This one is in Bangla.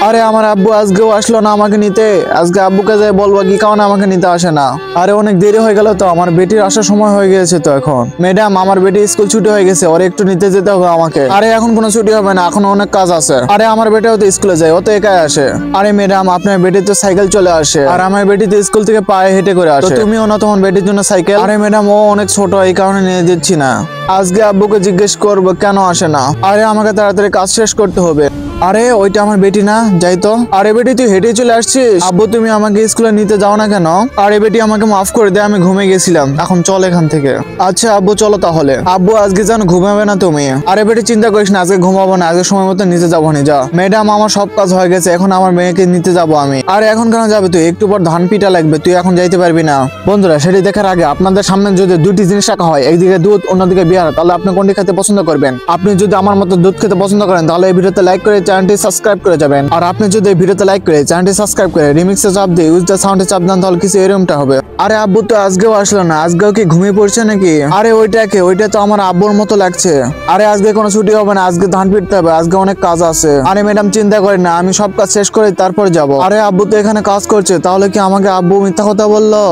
আরে আমার আব্বু আজকেও আসলো না আমাকে নিতে। আজকে আব্বুকে যাই বলবো কি কারণে আমাকে নিতে আসে না। আরে অনেক দেরি হয়ে গেল তো, আমার বেটির আসার সময় হয়ে গেছে তো। এখন ম্যাডাম আমার বেটি স্কুল ছুটি হয়ে গেছে, ওর একটু নিতে যেতে হবে আমাকে। আরে এখন কোনো ছুটি হবে না, এখন অনেক কাজ আছে। আরে আমার বেটাও তো স্কুলে যায়, ও তো একাই আসে। আরে ম্যাডাম আপনার বেটি তো সাইকেল চলে আসে, আর আমার বেটি তো স্কুল থেকে পায়ে হেঁটে করে আসে। তুমিও না তোমার বেটির জন্য সাইকেল? আরে ম্যাডাম ও অনেক ছোট, এই কারণে নিয়ে দিচ্ছি না। আজকে আব্বুকে জিজ্ঞেস করবো কেন আসে না। আরে আমাকে তাড়াতাড়ি কাজ শেষ করতে হবে। আরে ওইটা আমার বেটি না, যাই তো। আরে বেটি তুই হেঁটে চলে আসছিস? আব্বু তুমি আমাকে স্কুলে নিতে যাও না কেন? আরে বেটি আমাকে মাফ করে দে, আমি ঘুমিয়ে গেছিলাম, এখন চল এখান থেকে। আচ্ছা আব্বু চলো তাহলে। আব্বু আজকে যেন ঘুমাবে না তুমি? আরে বেটি চিন্তা করিস না, আজকে ঘুমাবো না, আজকে সময় মতো নিতে যাবো না। যা ম্যাডাম আমার সব কাজ হয়ে গেছে, এখন আমার মেয়েকে নিতে যাবো আমি। আরে এখন কেন যাবে তুই? একটু পর ধান পিটা লাগবে, তুই এখন যাইতে পারবি না। বন্ধুরা সেটি দেখার আগে আপনাদের সামনে যদি দুটি জিনিস রাখা হয়, একদিকে দুধ অন্যদিকে বিয়ার, তাহলে আপনি কোনটি খেতে পছন্দ করবেন? আপনি যদি আমার মতো দুধ খেতে পছন্দ করেন তাহলে এই ভিডিওতে লাইক করে চ্যানেলটি সাবস্ক্রাইব করে যাবেন। আর আপনি যদি এই ভিডিওতে লাইক করে চ্যানেলটি সাবস্ক্রাইব করে রিমিক্সে চাপ দিয়ে ইউজ দ্য সাউন্ডে চাপ দেন তাহলে কিছু এরকমটা হবে। আরে আব্বু তো আজকেও আসলো না, আজকেও কি ঘুমিয়ে পড়ছে নাকি? আরে ওইটাকে, ওইটা তো আমার আব্বুর মতো লাগছে। আরে আজকে কোনো ছুটি হবে না, আজকে ধান পিটতে হবে, আজকে অনেক কাজ আছে। আরে ম্যাডাম চিন্তা করেন না, আমি সব কাজ শেষ করে তারপর যাব। আরে আব্বু তো এখানে কাজ করছে, তাহলে কি আমাকে আব্বু মিথ্যা কথা বললো?